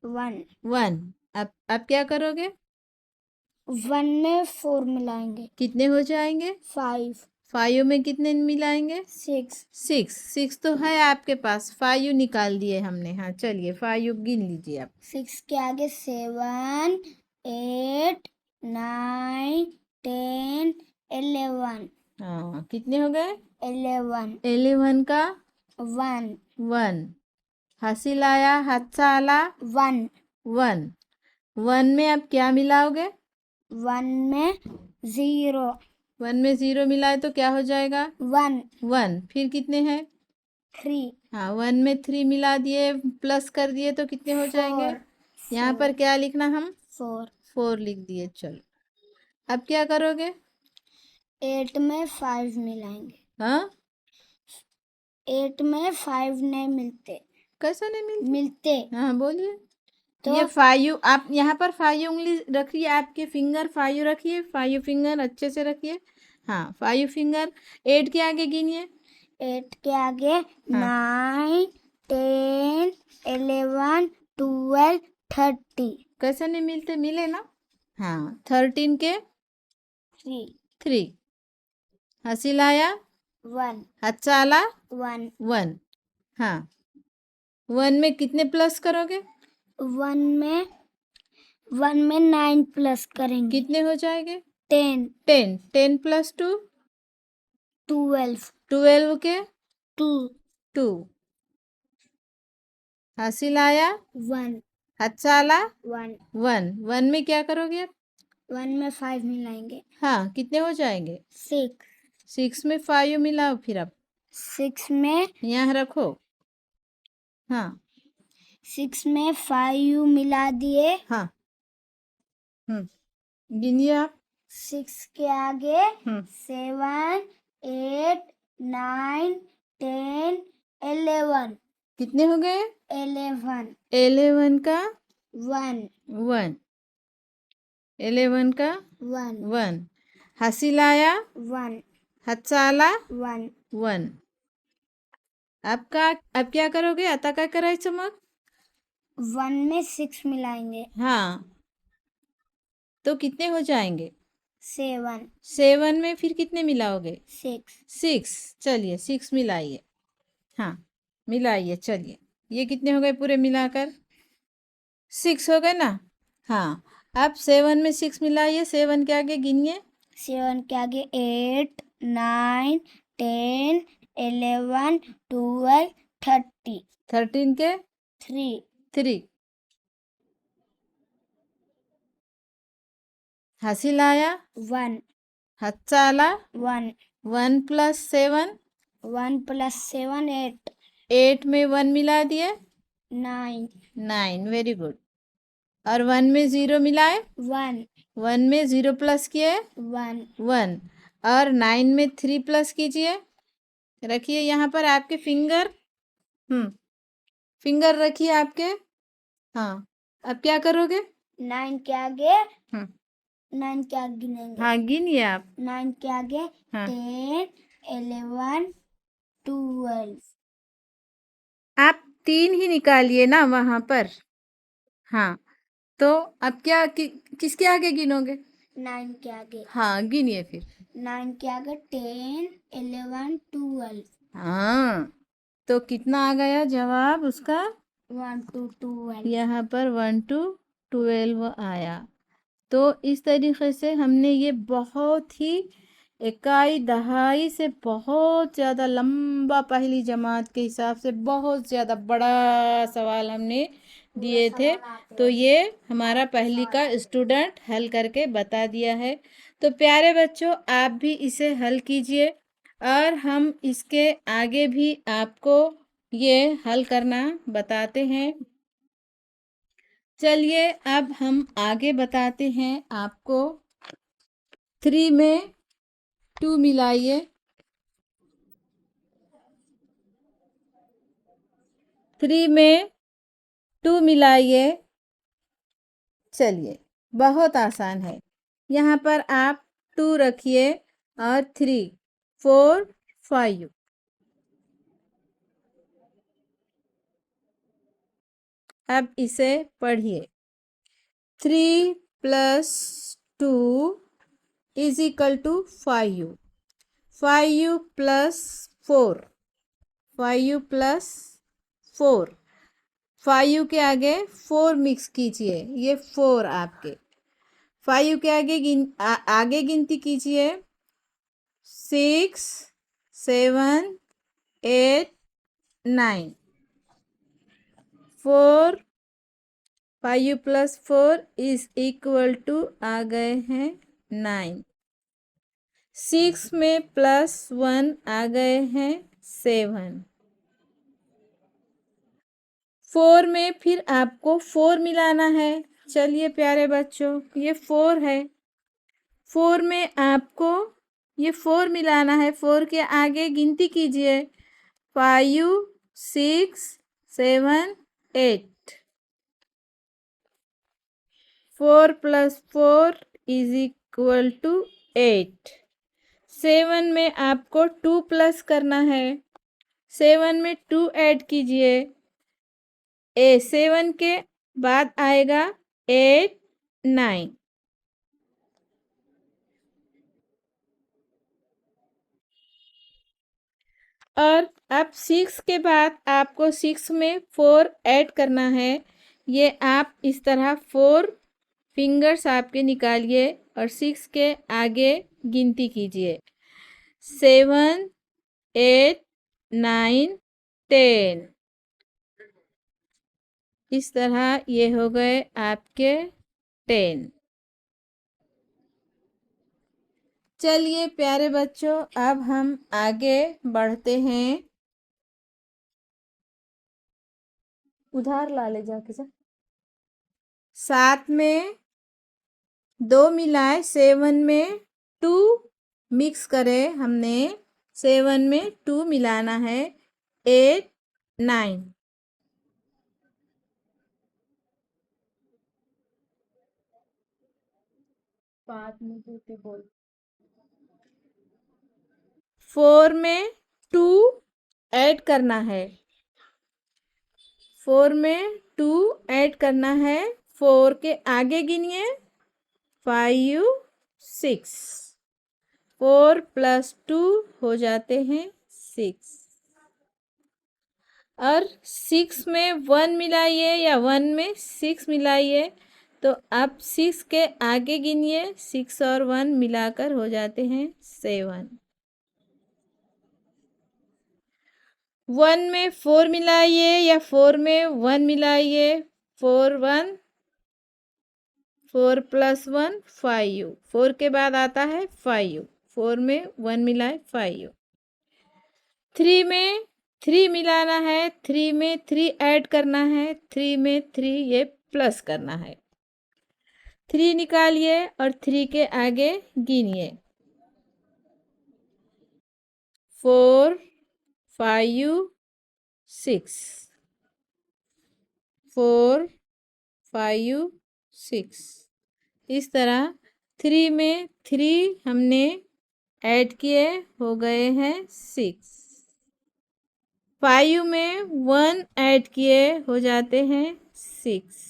1 1। अब क्या करोगे? 1 में 4 मिलाएंगे कितने हो जाएंगे? 5 5 में कितने मिलाएंगे? 6 6 तो है आपके पास। 5 निकाल दिए हमने। हाँ चलिए 5 गिन लीजिए आप। 6 के आगे 7 8 9 10 11 हाँ कितने हो गए? 11 11 का 1 1। हासिल आया, हाथ से आला 1 1। 1 में अब क्या मिलाओगे? 1 में 0 1 में 0 मिलाए तो क्या हो जाएगा? 1 1। फिर कितने हैं? 3 हाँ 1 में 3 मिला दिए, प्लस कर दिए तो कितने हो जाएंगे? 4 यहाँ पर क्या लिखना हम? 4 4 लिख दिए। चलो अब क्या करोगे? 8 में 5 मिलाएंगे। हाँ 8 में 5 नहीं मिलते कैसा नहीं मिलती? मिलते हाँ बोलिए। तो ये 5 आप यहाँ पर 5 उंगली रखिए, आपके फिंगर 5 रखिए, 5 फिंगर अच्छे से रखिए। हाँ 5 फिंगर। 8 के आगे गिनिए। 8 के आगे हाँ 9 10 11 12 30 कैसे नहीं मिलते? मिले ना। हाँ 13 के 3 3। हासिल आया, 1 हाथ से आला 1 1। हाँ 1 में कितने प्लस करोगे? 1 में 9 प्लस करेंगे। कितने हो जाएंगे? 10 10 प्लस 2 12 12 के 2 2। हासिल आया, 1 हाथ से आला 1 1 में क्या करोगे आप? 1 में 5 मिलाएंगे। हाँ कितने हो जाएंगे? 6 6 में 5 मिलाओ फिर आप 6 में यहाँ रखो। हाँ 6 में 5 मिला दिए। हाँ गिनिए आप। 6 के आगे 7 8 9 10 11 कितने हो गए? 11 11 का 1 1। 11 का 1 1। हासिल आया, 1 हाथ से आला 1 1। अब क्या करोगे? आता काय करायचं मग? 1 में 6 मिलाएंगे। हाँ तो कितने हो जाएंगे? 7 7 में फिर कितने मिलाओगे? 6 6। चलिए 6 मिलाइए। हाँ मिलाइए। चलिए ये कितने हो गए पूरे मिलाकर? 6 हो गए ना। हाँ अब 7 में 6 मिलाइए। 7 के आगे गिनिए। 7 के आगे 8 9 10 11 12 30 13 के 3 3। हासिल आया, 1 हाथ से आला 1 1 प्लस 7 1 प्लस 7 8 8 में 1 मिला दिए 9 9। Very good. और 1 में 0 मिलाए। 1 1 में 0 प्लस किए 1 1। और 9 में 3 प्लस कीजिए। रखिए यहाँ पर आपके फिंगर। फिंगर रखिए आपके। हाँ अब क्या करोगे? 9 के आगे हम्म 9 के आगे गिनेंगे। हाँ गिनिए आप। 9 के आगे हाँ 10 11 12 आप 3 ही निकालिए ना वहाँ पर। हाँ तो अब किसके आगे गिनोगे? 9 के आगे। हाँ, गिनिए फिर। 9 के आगे 10, 11, 12। हाँ, तो कितना आ गया जवाब उसका? 1 to 12। यहाँ पर 1 to 12 आया। तो इस तरीके से हमने ये बहुत ही इकाई दहाई से बहुत ज़्यादा लंबा पहली जमात के हिसाब से बहुत ज़्यादा बड़ा सवाल हमने दिए थे। तो ये हमारा पहली का स्टूडेंट हल करके बता दिया है। तो प्यारे बच्चों, आप भी इसे हल कीजिए और हम इसके आगे भी आपको ये हल करना बताते हैं। चलिए अब हम आगे बताते हैं आपको। 3 में 2 मिलाइए। 3 में 2 मिलाइए। चलिए, बहुत आसान है। यहाँ पर आप 2 रखिए और 3, 4, 5। अब इसे पढ़िए। 3 plus 2 is equal to 5। 5 plus 4। 5 plus 4। 5 के आगे 4 मिक्स कीजिए, ये 4 आपके। 5 के आगे गिनती कीजिए। 6, 7, 8, 9। 4, 5 प्लस 4 इज इक्वल टू आ गए हैं 9। 6 में प्लस 1 आ गए हैं 7। 4 में फिर आपको 4 मिलाना है। चलिए प्यारे बच्चों, ये 4 है। 4 में आपको ये 4 मिलाना है। 4 के आगे गिनती कीजिए। 5, 6, 7, 8। 4 प्लस 4 इज इक्वल टू 8। 7 में आपको 2 प्लस करना है। 7 में 2 ऐड कीजिए। 7 के बाद आएगा 8, 9। और अब 6 के बाद आपको 6 में 4 ऐड करना है। ये आप इस तरह 4 फिंगर्स आपके निकालिए और 6 के आगे गिनती कीजिए। 7, 8, 9, 10। इस तरह ये हो गए आपके 10। चलिए प्यारे बच्चों, अब हम आगे बढ़ते हैं। उधार ला ले जाके जा। 7 में 2 मिलाए। 7 में 2 मिक्स करें हमने। 7 में 2 मिलाना है। 8, 9। 5 में 2 बोल। 4 में 2 ऐड करना है। 4 में 2 ऐड करना है। 4 के आगे गिनिए। 5, 6। 4 प्लस 2 हो जाते हैं 6। और 6 में 1 मिलाइए या 1 में 6 मिलाइए। तो अब 6 के आगे गिनिए। 6 और 1 मिलाकर हो जाते हैं 7। 1 में 4 मिलाइए या 4 में 1 मिलाइए। 4, 1, 4 प्लस 1, 5। 4 के बाद आता है 5। 4 में 1 मिलाए 5। 3 में 3 मिलाना है। 3 में 3 ऐड करना है। 3 में 3 ये प्लस करना है। 3 निकालिए और 3 के आगे गिनिए। 4, 5, 6। 4, 5, 6। इस तरह 3 में 3 हमने ऐड किए, हो गए हैं 6। 5 में 1 ऐड किए, हो जाते हैं 6।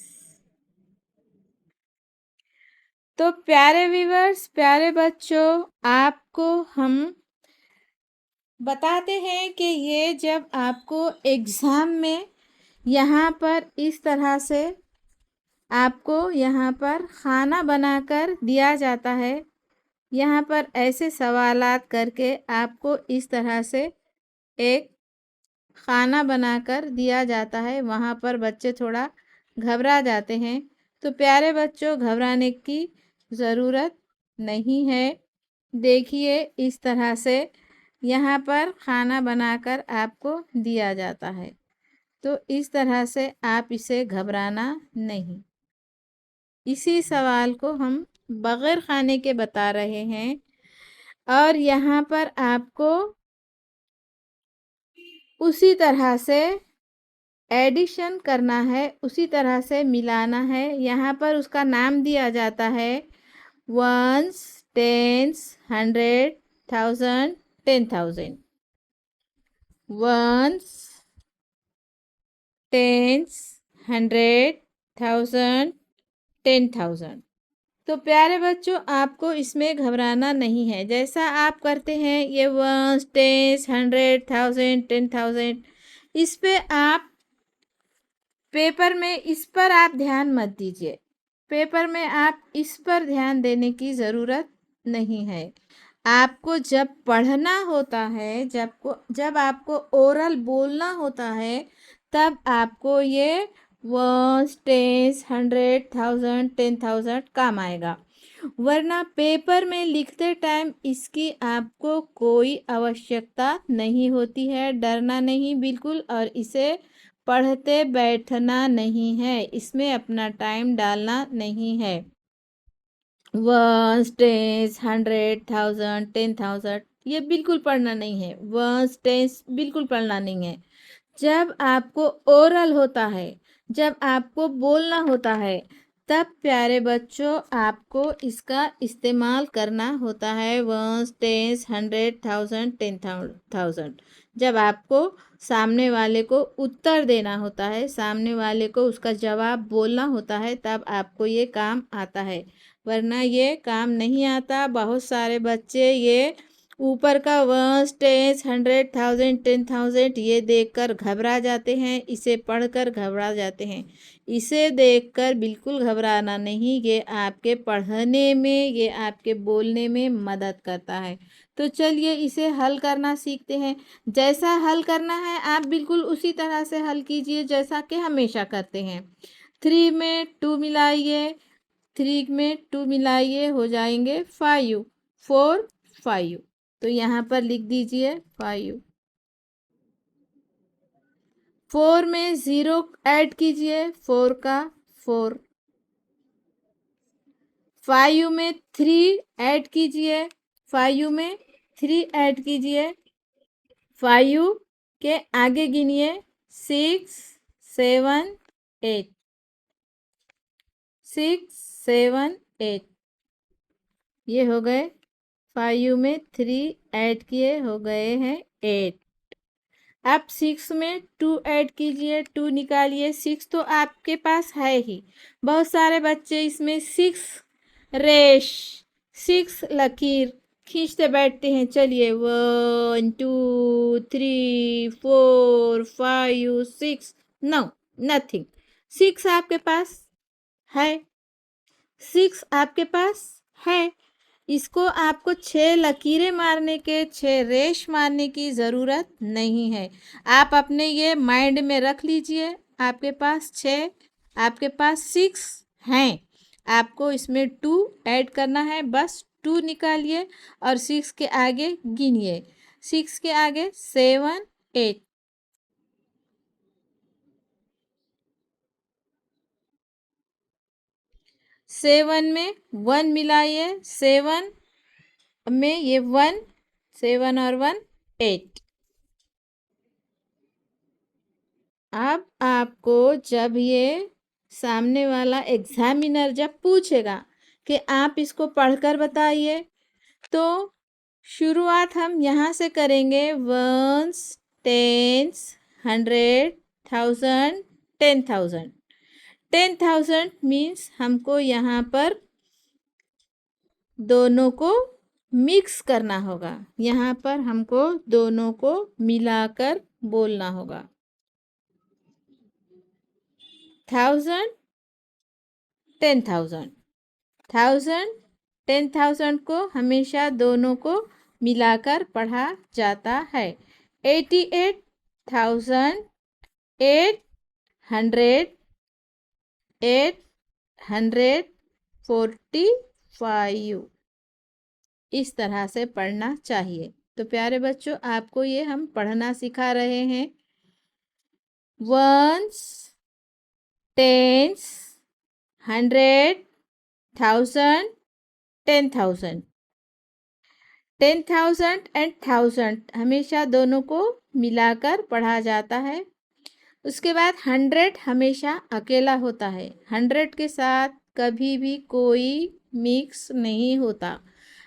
तो प्यारे व्यूअर्स, प्यारे बच्चों, आपको हम बताते हैं कि ये जब आपको एग्ज़ाम में यहाँ पर इस तरह से आपको यहाँ पर खाना बनाकर दिया जाता है, यहाँ पर ऐसे सवालात करके आपको इस तरह से एक खाना बनाकर दिया जाता है, वहाँ पर बच्चे थोड़ा घबरा जाते हैं। तो प्यारे बच्चों, घबराने की ज़रूरत नहीं है। देखिए इस तरह से यहाँ पर खाना बनाकर आपको दिया जाता है, तो इस तरह से आप इसे घबराना नहीं। इसी सवाल को हम बगैर खाने के बता रहे हैं और यहाँ पर आपको उसी तरह से एडिशन करना है, उसी तरह से मिलाना है। यहाँ पर उसका नाम दिया जाता है वंस, टेंस, 100, 1000, 10,000। Once, tens, 100, 1000, 10,000। तो प्यारे बच्चों, आपको इसमें घबराना नहीं है। जैसा आप करते हैं ये वंस, टेंस, 100, 1000, 10,000, इस पे आप पेपर में इस पर आप ध्यान मत दीजिए। पेपर में आप इस पर ध्यान देने की ज़रूरत नहीं है। आपको जब पढ़ना होता है, जब आपको ओरल बोलना होता है, तब आपको ये वंस, टेंस, 100, 1000, 10,000 काम आएगा। वरना पेपर में लिखते टाइम इसकी आपको कोई आवश्यकता नहीं होती है। डरना नहीं बिल्कुल, और इसे पढ़ते बैठना नहीं है, इसमें अपना टाइम डालना नहीं है। वंस, टेंस, 100, 1000, 10,000 ये बिल्कुल पढ़ना नहीं है। वंस, टेंस बिल्कुल पढ़ना नहीं है। जब आपको ओरल होता है, जब आपको बोलना होता है, तब प्यारे बच्चों आपको इसका इस्तेमाल करना होता है। Ones, tens, 100, 1000, 10,000। जब आपको सामने वाले को उत्तर देना होता है, सामने वाले को उसका जवाब बोलना होता है, तब आपको ये काम आता है, वरना ये काम नहीं आता। बहुत सारे बच्चे ये ऊपर का वंस, टेंस, 100, 1000, 10,000 ये देखकर घबरा जाते हैं, इसे पढ़कर घबरा जाते हैं। इसे देखकर बिल्कुल घबराना नहीं, ये आपके पढ़ने में, ये आपके बोलने में मदद करता है। तो चलिए इसे हल करना सीखते हैं। जैसा हल करना है आप बिल्कुल उसी तरह से हल कीजिए जैसा कि हमेशा करते हैं। 3 में 2 मिलाइए, 3 में 2 मिलाइए, हो जाएंगे 5, 4, 5। तो यहाँ पर लिख दीजिए 5। 4 में 0 ऐड कीजिए, 4 का 4। 5 में 3 ऐड कीजिए, 5 में 3 ऐड कीजिए। 5 के आगे गिनिए, 6, 7, 8। 6, 7, 8 ये हो गए। 5 में 3 ऐड किए, हो गए हैं 8। अब 6 में 2 ऐड कीजिए, 2 निकालिए। 6 तो आपके पास है ही। बहुत सारे बच्चे इसमें 6 रेश, 6 लकीर खींचते बैठते हैं। चलिए 1, 2, 3, 4, 5, 6, नो, नथिंग। 6 आपके पास है, 6 आपके पास है। इसको आपको 6 लकीरें मारने के, 6 रेश मारने की ज़रूरत नहीं है। आप अपने ये माइंड में रख लीजिए, आपके पास 6, आपके पास 6 हैं। आपको इसमें 2 ऐड करना है, बस 2 निकालिए और 6 के आगे गिनिए। 6 के आगे 7, 8। 7 में 1 मिलाइए, 7 में ये 1, 7 और 1, 8। अब आपको जब ये सामने वाला एग्जामिनर जब पूछेगा कि आप इसको पढ़कर बताइए, तो शुरुआत हम यहाँ से करेंगे। Once, tens, 100, 1000, 10,000। 10,000 मीन्स हमको यहाँ पर दोनों को मिक्स करना होगा। यहाँ पर हमको दोनों को मिलाकर बोलना होगा। 1000 10,000 1000 10,000 को हमेशा दोनों को मिलाकर पढ़ा जाता है। 88,845 इस तरह से पढ़ना चाहिए। तो प्यारे बच्चों, आपको ये हम पढ़ना सिखा रहे हैं। वंस, टेंस, 100, 1000, 10,000 10,000 एंड 1000 हमेशा दोनों को मिलाकर पढ़ा जाता है। उसके बाद 100 हमेशा अकेला होता है। 100 के साथ कभी भी कोई मिक्स नहीं होता।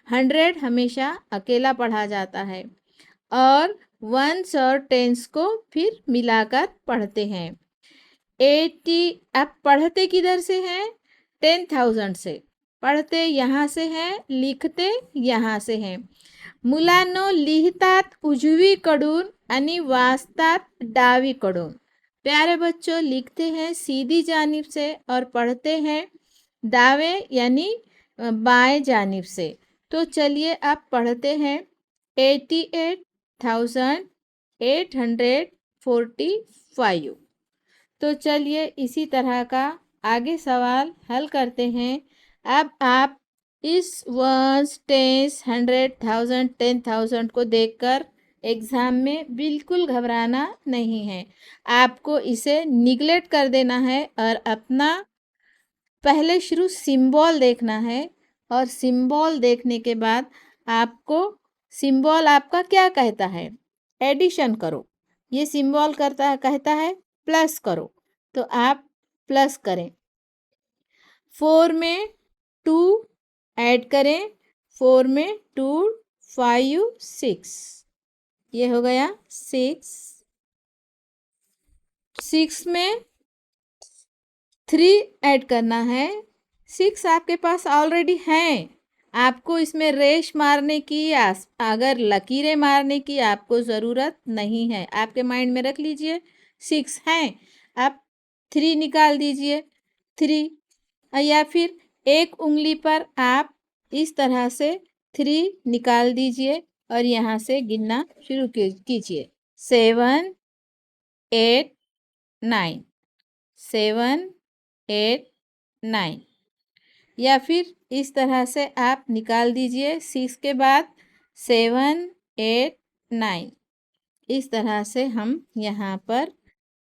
100 हमेशा अकेला पढ़ा जाता है और वंस और टेंस को फिर मिलाकर पढ़ते हैं। 80 अब पढ़ते किधर से हैं? 10,000 से। पढ़ते यहाँ से हैं, लिखते यहाँ से हैं। मुलांनो, लिहितात उजवीकडून आणि वाचतात डावीकडून। प्यारे बच्चों, लिखते हैं सीधी जानिब से और पढ़ते हैं दावे यानी बाएं जानिब से। तो चलिए अब पढ़ते हैं 88,845। तो चलिए इसी तरह का आगे सवाल हल करते हैं। अब आप इस वंस, टेंस, 100, 1000, 10,000 को देखकर एग्ज़ाम में बिल्कुल घबराना नहीं है। आपको इसे निगलेक्ट कर देना है और अपना पहले शुरू सिंबल देखना है और सिंबल देखने के बाद आपको सिंबल आपका क्या कहता है? एडिशन करो। ये सिंबल कहता है प्लस करो, तो आप प्लस करें। 4 में 2 ऐड करें। 4 में 2, 5, 6। ये हो गया 6। 6 में 3 ऐड करना है। 6 आपके पास ऑलरेडी हैं। आपको इसमें रेश मारने की या अगर लकीरें मारने की आपको ज़रूरत नहीं है। आपके माइंड में रख लीजिए 6 हैं। आप 3 निकाल दीजिए 3, या फिर एक उंगली पर आप इस तरह से 3 निकाल दीजिए और यहाँ से गिनना शुरू कीजिए। 7, 8, 9, 7, 8, 9, या फिर इस तरह से आप निकाल दीजिए 6 के बाद 7, 8, 9। इस तरह से हम यहाँ पर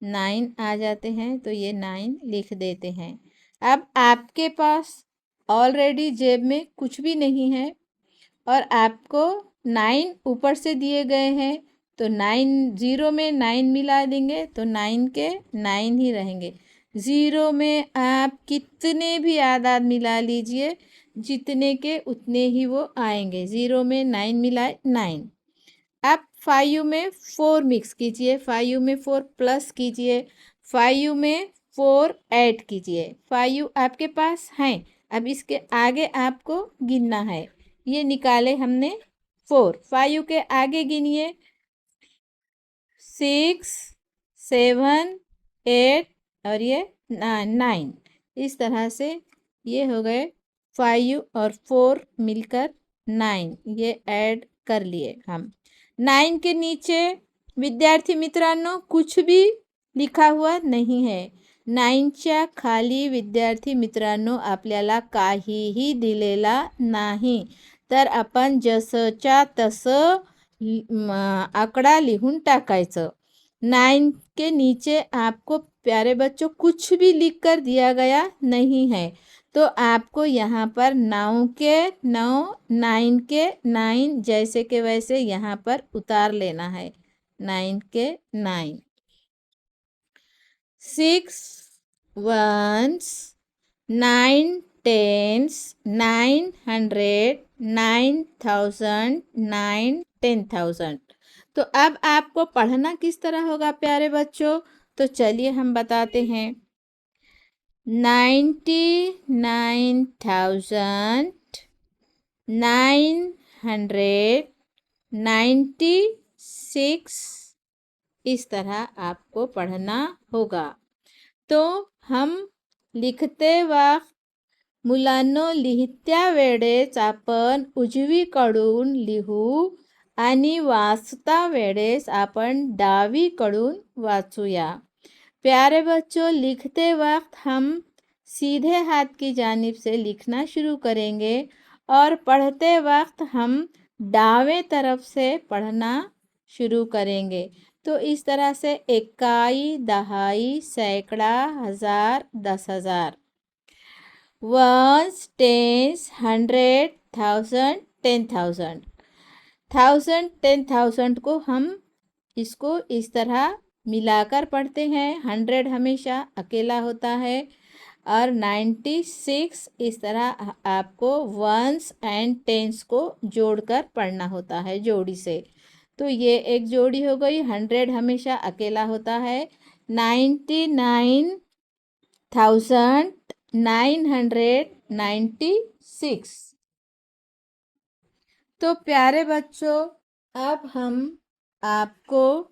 9 आ जाते हैं, तो ये 9 लिख देते हैं। अब आपके पास ऑलरेडी जेब में कुछ भी नहीं है और आपको 9 ऊपर से दिए गए हैं, तो 9 0 में 9 मिला देंगे तो 9 के 9 ही रहेंगे। 0 में आप कितने भी आदाद मिला लीजिए, जितने के उतने ही वो आएंगे। 0 में 9 मिलाए 9। अब 5 में 4 मिक्स कीजिए, 5 में 4 प्लस कीजिए, 5 में 4 ऐड कीजिए। 5 आपके पास हैं। अब इसके आगे आपको गिनना है। ये निकाले हमने 4, 5 के आगे गिनिए 6, 7, 8 और ये 9। इस तरह से ये हो गए 5 और 4 मिलकर 9। ये ऐड कर लिए हम। 9 के नीचे विद्यार्थी मित्रांनो कुछ भी लिखा हुआ नहीं है। 9च्या खाली विद्यार्थी मित्रांनो आपल्याला काहीही दिलेला नाही, तर आपण जसंच्या तसं आकडा लिहून टाकायचं। 9 के नीचे आपको प्यारे बच्चों कुछ भी लिख कर दिया गया नहीं है, तो आपको यहाँ पर 9 के 9, 9 के 9 जैसे के वैसे यहाँ पर उतार लेना है। 9 के 9। 6 ones, 9 tens, 9 100, 9,000, 9 10,000। तो अब आपको पढ़ना किस तरह होगा प्यारे बच्चों? तो चलिए हम बताते हैं। 99,000 996 इस तरह आपको पढ़ना होगा। तो हम लिखते वक्त मुलांनो लिहित्या वेळेस आपण उजवीकडून लिहू आणि वाचता वेळेस आपण डावीकडून वाचूया। प्यारे बच्चों, लिखते वक्त हम सीधे हाथ की जानिब से लिखना शुरू करेंगे और पढ़ते वक्त हम दावें तरफ से पढ़ना शुरू करेंगे। तो इस तरह से इकाई, दहाई, सैकड़ा, हजार, 10,000, वंस, टेंस, 100, 1000, 10,000, 1000, 10,000 को हम इसको इस तरह मिलाकर पढ़ते हैं। 100 हमेशा अकेला होता है और 96 इस तरह आपको वंस एंड टेंस को जोड़कर पढ़ना होता है जोड़ी से। तो ये एक जोड़ी हो गई। 100 हमेशा अकेला होता है। 99,996। तो प्यारे बच्चों, अब हम आपको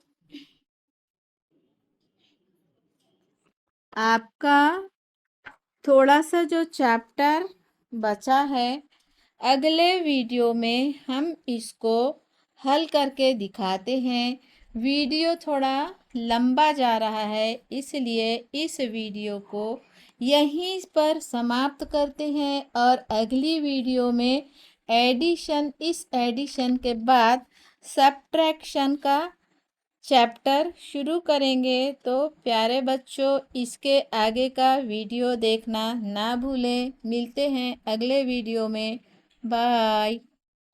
आपका थोड़ा सा जो चैप्टर बचा है, अगले वीडियो में हम इसको हल करके दिखाते हैं। वीडियो थोड़ा लंबा जा रहा है, इसलिए इस वीडियो को यहीं पर समाप्त करते हैं और अगली वीडियो में इस एडिशन के बाद सब्ट्रैक्शन का चैप्टर शुरू करेंगे। तो प्यारे बच्चों, इसके आगे का वीडियो देखना ना भूलें। मिलते हैं अगले वीडियो में। बाय।